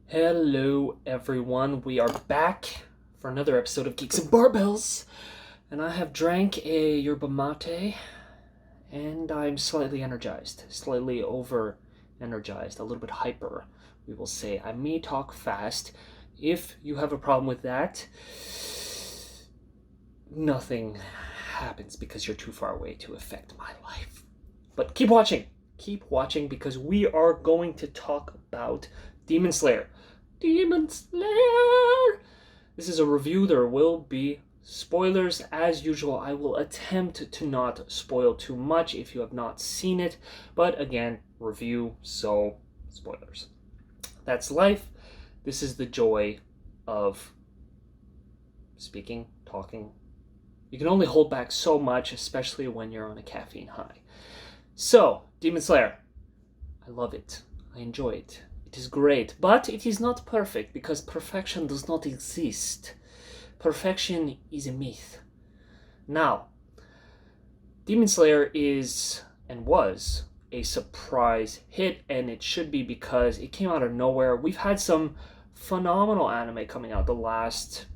Hello, everyone. We are back for another episode of Geeks and Barbells, and I have drank a yerba mate, and I'm slightly energized, slightly over energized, a little bit hyper, we will say. I may talk fast. If you have a problem with that, nothing happens because you're too far away to affect my life. But keep watching. Keep watching because we are going to talk about Demon Slayer. Demon Slayer! This is a review. There will be spoilers. As usual, I will attempt to not spoil too much if you have not seen it. But again, review, so spoilers. That's life. This is the joy of speaking, talking. You can only hold back so much, especially when you're on a caffeine high. So, Demon Slayer. I love it. I enjoy it. It is great, but it is not perfect because perfection does not exist. Perfection is a myth. Now, Demon Slayer is and was a surprise hit, and it should be because it came out of nowhere. We've had some phenomenal anime coming out the last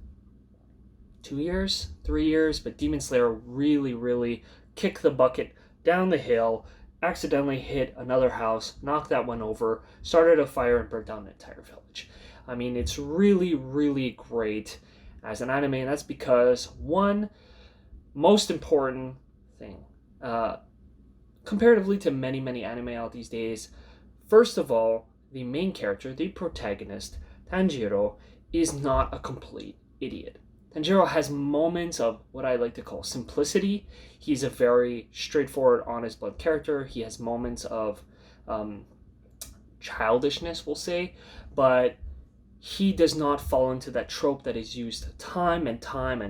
2 years, 3 years, but Demon Slayer really kicked the bucket down the hill, accidentally hit another house, knocked that one over, started a fire, and burnt down an entire village. I mean, it's really great as an anime, and that's because, one, most important thing, comparatively to many anime out these days, first of all, the main character, the protagonist, Tanjiro, is not a complete idiot. Tanjiro has moments of what I like to call simplicity. He's a very straightforward, honest blood character. He has moments of childishness, we'll say, but he does not fall into that trope that is used time and time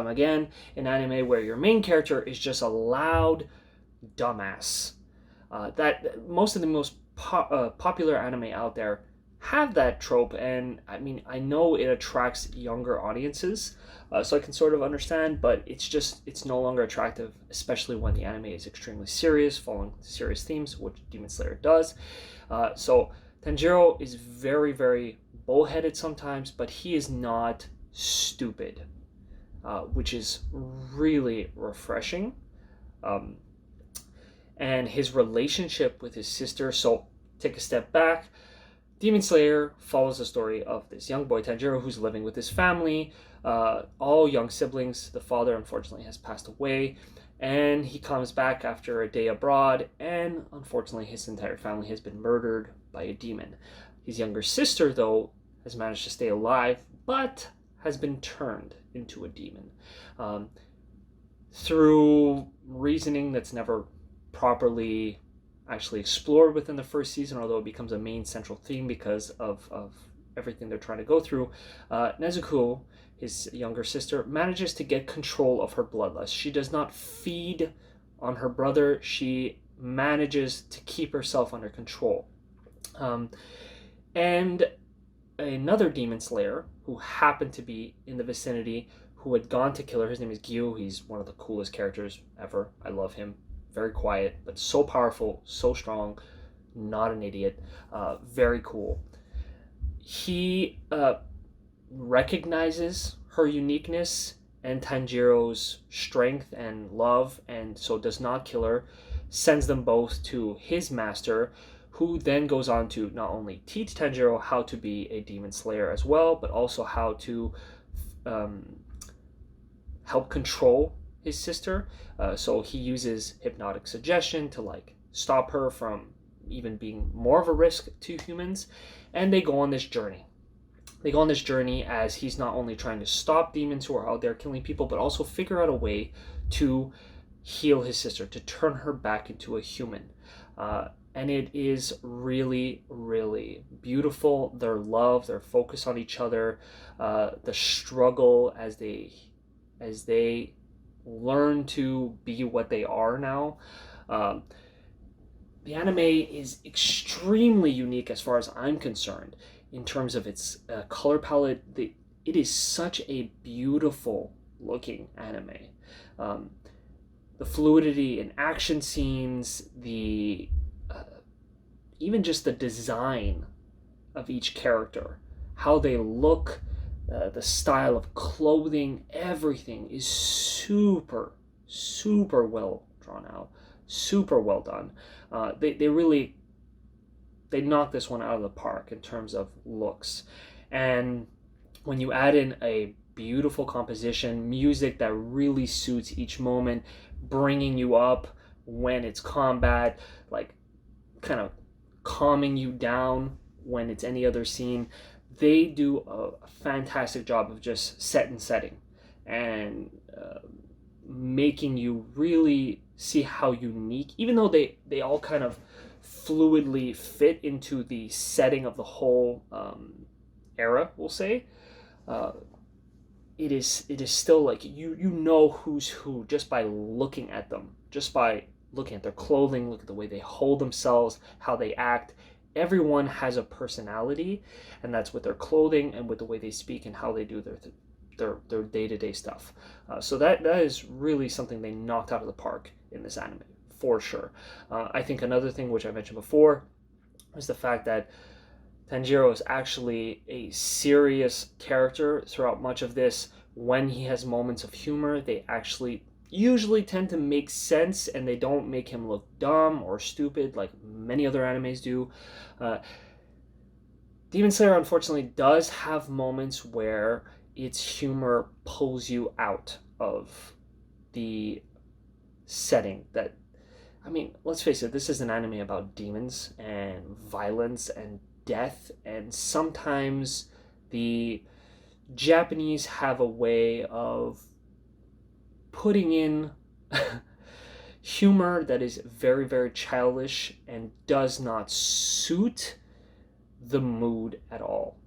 again in anime, where your main character is just a loud dumbass. That most of the most popular anime out there have that trope, and I mean, I know it attracts younger audiences, so I can sort of understand, but it's no longer attractive, especially when the anime is extremely serious, following serious themes, which Demon Slayer does. So Tanjiro is very bullheaded sometimes, but he is not stupid, which is really refreshing. And his relationship with his sister, so take a step back. Demon Slayer follows the story of this young boy, Tanjiro, who's living with his family, all young siblings. The father, unfortunately, has passed away, and he comes back after a day abroad, and unfortunately, his entire family has been murdered by a demon. His younger sister, though, has managed to stay alive, but has been turned into a demon. Through reasoning that's never properly actually explored within the first season, although it becomes a main central theme because of everything they're trying to go through. Nezuko, his younger sister, manages to get control of her bloodlust. She does not feed on her brother. She manages to keep herself under control. And another demon slayer who happened to be in the vicinity, who had gone to kill her, his name is Gyu. He's one of the coolest characters ever. I love him. Very quiet, but so powerful, so strong, not an idiot, very cool. He recognizes her uniqueness and Tanjiro's strength and love, and so does not kill her, sends them both to his master, who then goes on to not only teach Tanjiro how to be a demon slayer as well, but also how to help control his sister. So he uses hypnotic suggestion to stop her from even being more of a risk to humans, and they go on this journey. They go on this journey as he's not only trying to stop demons who are out there killing people, but also figure out a way to heal his sister, to turn her back into a human. And it is really beautiful. Their love, their focus on each other, the struggle as they learn to be what they are now. The anime is extremely unique as far as I'm concerned in terms of its color palette. It is such a beautiful looking anime. The fluidity in action scenes, the even just the design of each character, how they look, the style of clothing, everything is super, super well drawn out, super well done. They really they knocked this one out of the park in terms of looks. And when you add in a beautiful composition, music that really suits each moment, bringing you up when it's combat, like kind of calming you down when it's any other scene, they do a fantastic job of just setting and making you really see how unique, even though they all kind of fluidly fit into the setting of the whole era, we'll say. Uh, it is still like you know who's who just by looking at them, just by looking at their clothing, look at the way they hold themselves, how they act. Everyone has a personality, and that's with their clothing and with the way they speak and how they do their day-to-day stuff. So that is really something they knocked out of the park in this anime, for sure. I think another thing which I mentioned before is the fact that Tanjiro is actually a serious character throughout much of this. When he has moments of humor, they actually usually tend to make sense and they don't make him look dumb or stupid like many other animes do. Demon Slayer unfortunately does have moments where its humor pulls you out of the setting that, I mean, let's face it, this is an anime about demons and violence and death, and sometimes the Japanese have a way of putting in humor that is very, very childish and does not suit the mood at all.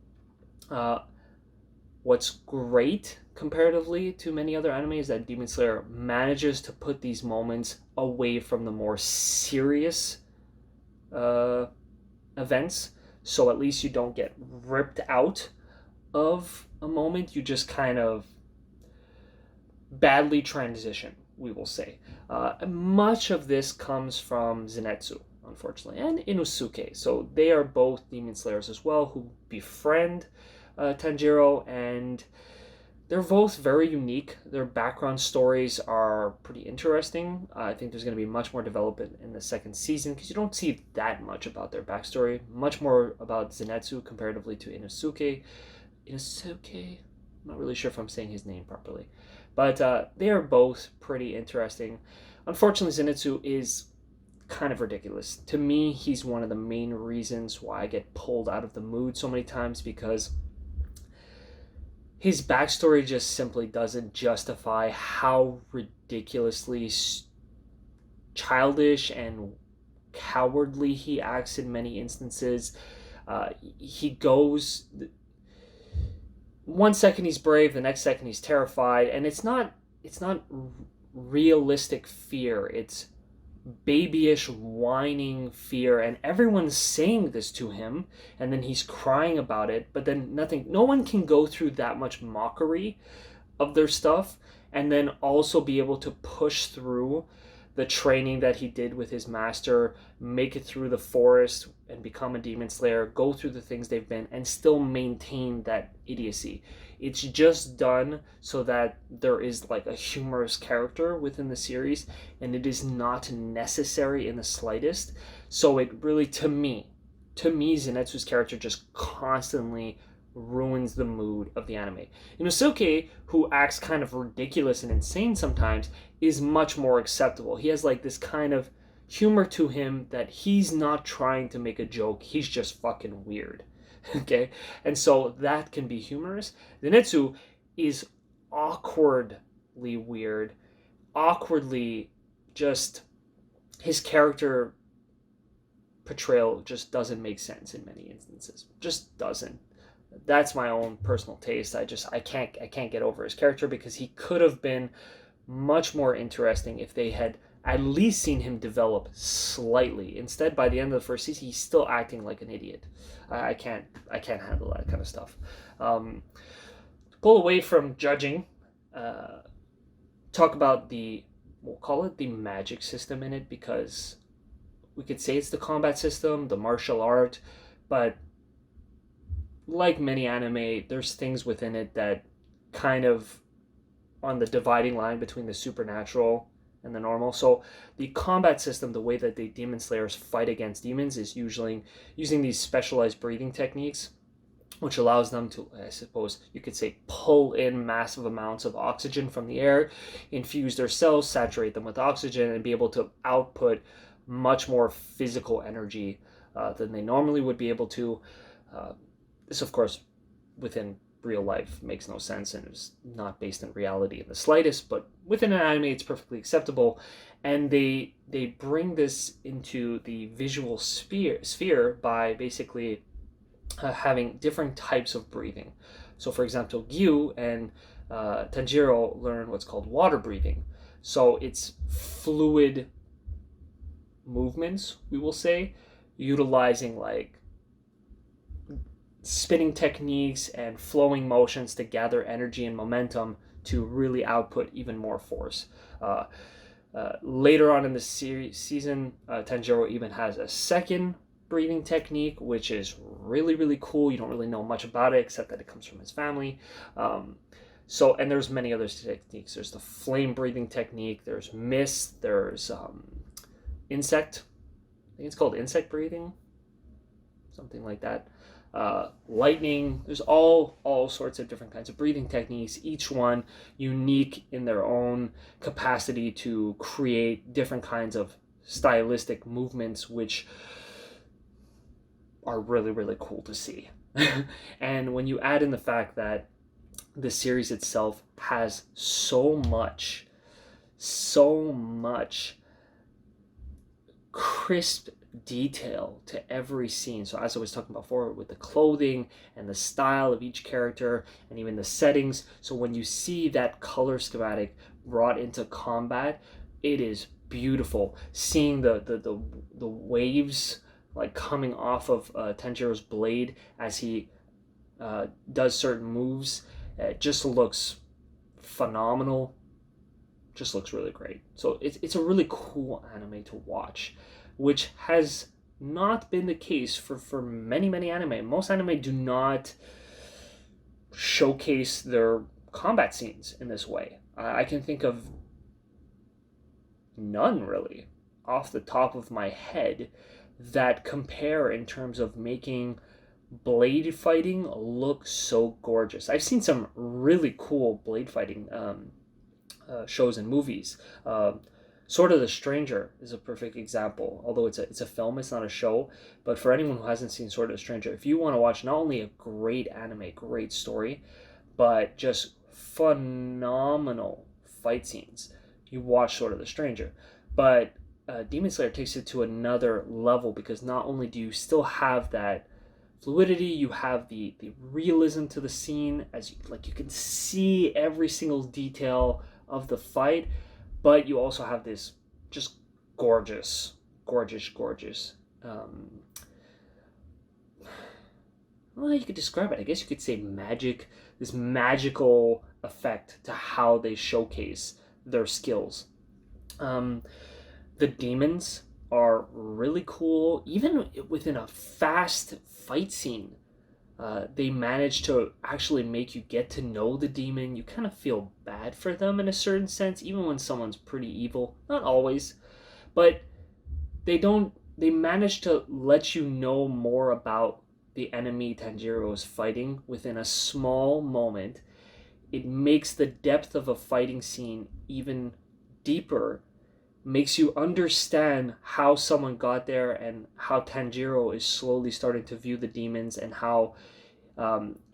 What's great comparatively to many other anime is that Demon Slayer manages to put these moments away from the more serious events, so at least you don't get ripped out of a moment. You just kind of badly transition, we will say. Much of this comes from Zenitsu, unfortunately, and Inosuke. So they are both Demon Slayers as well, who befriend Tanjiro, and they're both very unique. Their background stories are pretty interesting. I think there's going to be much more development in the second season because you don't see that much about their backstory. Much more about Zenitsu comparatively to Inosuke. I'm not really sure if I'm saying his name properly. But they are both pretty interesting. Unfortunately, Zenitsu is kind of ridiculous. To me, he's one of the main reasons why I get pulled out of the mood so many times, because his backstory just simply doesn't justify how ridiculously childish and cowardly he acts in many instances. He goes, one second he's brave, the next second he's terrified, and it's not realistic fear. It's babyish whining fear, and everyone's saying this to him, and then he's crying about it, but then no one can go through that much mockery of their stuff and then also be able to push through the training that he did with his master, make it through the forest and become a demon slayer, go through the things they've been, and still maintain that idiocy. It's just done so that there is like a humorous character within the series, and it is not necessary in the slightest. So it really, to me, Zenitsu's character just constantly ruins the mood of the anime. Inosuke, who acts kind of ridiculous and insane sometimes, is much more acceptable. He has like this kind of humor to him that he's not trying to make a joke, he's just fucking weird. Okay? And so that can be humorous. Zenitsu is awkwardly weird, awkwardly just, his character portrayal just doesn't make sense in many instances. Just doesn't. That's my own personal taste. I can't get over his character, because he could have been much more interesting if they had at least seen him develop slightly. Instead, by the end of the first season, he's still acting like an idiot. I can't handle that kind of stuff. Pull away from judging. Talk about we'll call it the magic system in it, because we could say it's the combat system, the martial art, but like many anime, there's things within it that kind of on the dividing line between the supernatural and the normal. So the combat system, the way that the demon slayers fight against demons, is usually using these specialized breathing techniques, which allows them to, I suppose you could say, pull in massive amounts of oxygen from the air, infuse their cells, saturate them with oxygen, and be able to output much more physical energy than they normally would be able to. This, of course, within real life makes no sense and is not based in reality in the slightest, but within an anime it's perfectly acceptable. And they bring this into the visual sphere by basically having different types of breathing. So for example, Gyu and Tanjiro learn what's called water breathing. So it's fluid movements, we will say, utilizing like spinning techniques and flowing motions to gather energy and momentum to really output even more force. Later on in the season, Tanjiro even has a second breathing technique, which is really, really cool. You don't really know much about it except that it comes from his family. And there's many other techniques. There's the flame breathing technique, there's mist, there's insect. I think it's called insect breathing, something like that. Lightning. There's all sorts of different kinds of breathing techniques, each one unique in their own capacity to create different kinds of stylistic movements, which are really, really cool to see. And when you add in the fact that the series itself has so much crisp detail to every scene. So as I was talking about before, with the clothing and the style of each character and even the settings. So when you see that color schematic brought into combat, it is beautiful. Seeing the waves like coming off of Tanjiro's blade as he does certain moves, it just looks phenomenal. Just looks really great. So it's a really cool anime to watch, which has not been the case for many anime. Most anime do not showcase their combat scenes in this way. I can think of none really off the top of my head that compare in terms of making blade fighting look so gorgeous. I've seen some really cool blade fighting shows and movies. Sword of the Stranger is a perfect example. Although it's a film, it's not a show. But for anyone who hasn't seen Sword of the Stranger, if you want to watch not only a great anime, great story, but just phenomenal fight scenes, you watch Sword of the Stranger. But Demon Slayer takes it to another level, because not only do you still have that fluidity, you have the realism to the scene, as you can see every single detail of the fight, but you also have this just gorgeous well, you could describe it, I guess you could say magic, this magical effect to how they showcase their skills. The demons are really cool. Even within a fast fight scene, they manage to actually make you get to know the demon. You kind of feel bad for them in a certain sense, even when someone's pretty evil. Not always, but they manage to let you know more about the enemy Tanjiro is fighting within a small moment. It makes the depth of a fighting scene even deeper, makes you understand how someone got there and how Tanjiro is slowly starting to view the demons, and how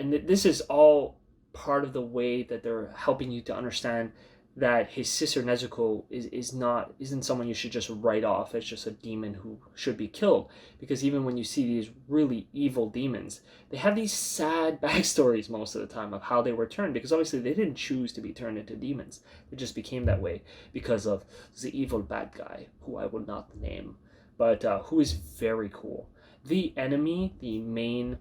this is all part of the way that they're helping you to understand that his sister Nezuko isn't someone you should just write off as just a demon who should be killed. Because even when you see these really evil demons, they have these sad backstories most of the time of how they were turned, because obviously they didn't choose to be turned into demons. They just became that way because of the evil bad guy, who I will not name, but who is very cool. The enemy, the main,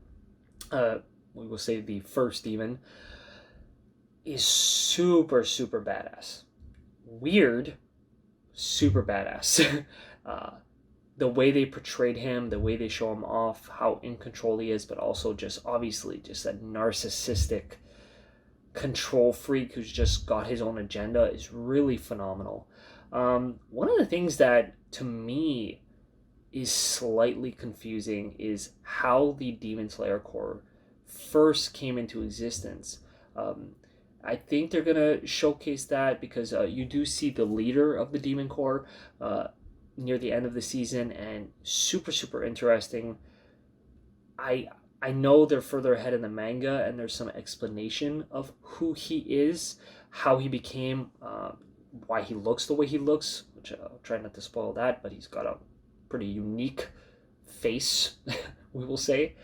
we will say the first demon, is super badass. Weird, super badass. the way they portrayed him, the way they show him off, how in control he is, but also just obviously just that narcissistic control freak who's just got his own agenda is really phenomenal. One of the things that to me is slightly confusing is how the Demon Slayer Corps first came into existence. I think they're gonna showcase that because you do see the leader of the Demon Corps near the end of the season, and super interesting. I know they're further ahead in the manga, and there's some explanation of who he is, how he became, why he looks the way he looks, which I'll try not to spoil that, but he's got a pretty unique face, we will say.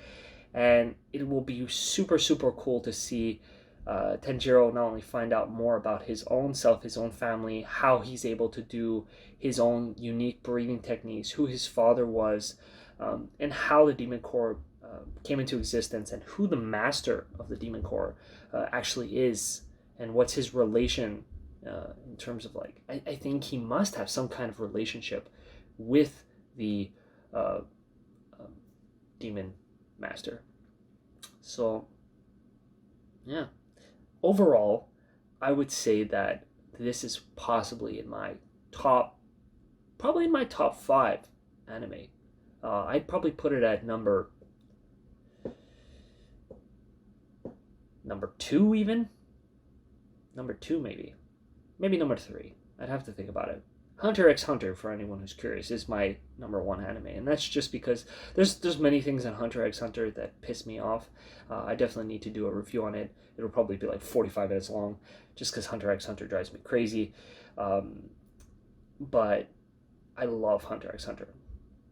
And it will be super cool to see Tenjiro not only find out more about his own self, his own family, how he's able to do his own unique breathing techniques, who his father was, and how the Demon Corps came into existence, and who the master of the Demon Corps actually is, and what's his relation in terms of like, I think he must have some kind of relationship with the Demon Master. So, yeah. Overall, I would say that this is possibly in my top 5 anime. I'd probably put it at number 2 even. Number 2 maybe. Maybe number 3. I'd have to think about it. Hunter x Hunter, for anyone who's curious, is my number 1 anime, and that's just because there's many things in Hunter x Hunter that piss me off. I definitely need to do a review on it. It'll probably be like 45 minutes long, just because Hunter x Hunter drives me crazy. But I love Hunter x Hunter.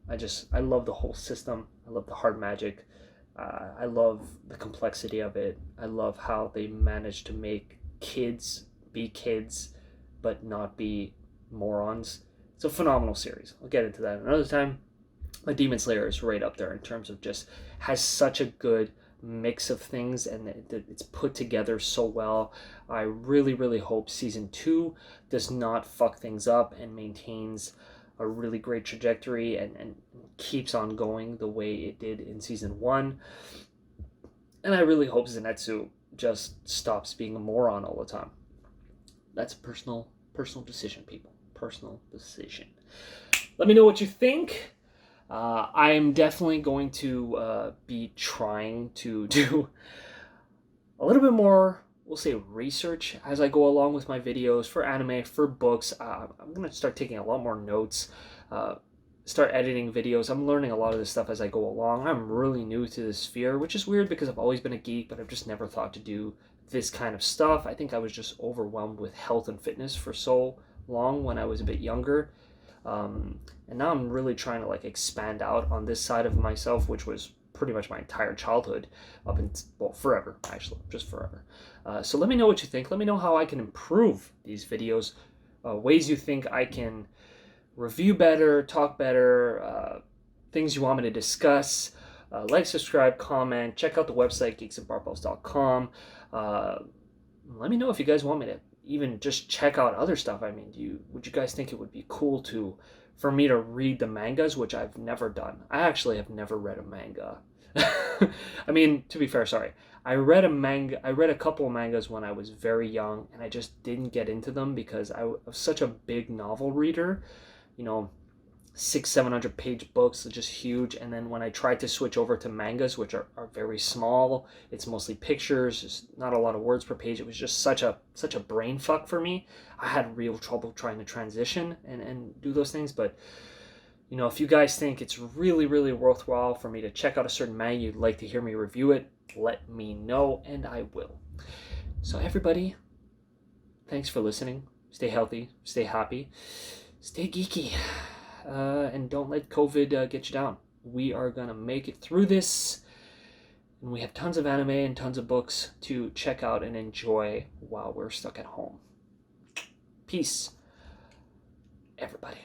I love the whole system. I love the hard magic. I love the complexity of it. I love how they managed to make kids be kids, but not be morons. It's a phenomenal series. I'll get into that another time. But Demon Slayer is right up there in terms of just has such a good mix of things, and it's put together so well. I really hope season 2 does not fuck things up and maintains a really great trajectory and keeps on going the way it did in season 1. And I really hope Zenitsu just stops being a moron all the time. That's a personal decision, people. Personal decision. Let me know what you think. I'm definitely going to be trying to do a little bit more, we'll say, research as I go along with my videos for anime, for books. I'm going to start taking a lot more notes, start editing videos. I'm learning a lot of this stuff as I go along. I'm really new to this sphere, which is weird because I've always been a geek, but I've just never thought to do this kind of stuff. I think I was just overwhelmed with health and fitness for so long when I was a bit younger. And now I'm really trying to like expand out on this side of myself, which was pretty much my entire childhood up until, well, forever, actually, just forever. So let me know what you think. Let me know how I can improve these videos, ways you think I can review better, talk better, things you want me to discuss. Like, subscribe, comment, check out the website, GeeksnBarbells.com. Let me know if you guys want me to even just check out other stuff. I mean, would you guys think it would be cool for me to read the mangas, which I've never done? I actually have never read a manga. I mean, to be fair, sorry. I read a couple of mangas when I was very young, and I just didn't get into them because I was such a big novel reader. 600-700 page books are just huge. And then when I tried to switch over to mangas, which are very small, it's mostly pictures, just not a lot of words per page. It was just such a brain fuck for me. I had real trouble trying to transition and do those things. But if you guys think it's really worthwhile for me to check out a certain manga, you'd like to hear me review it, let me know, and I will. So everybody, thanks for listening. Stay healthy, stay happy, stay geeky. And don't let COVID get you down. We are going to make it through this. And we have tons of anime and tons of books to check out and enjoy while we're stuck at home. Peace, everybody.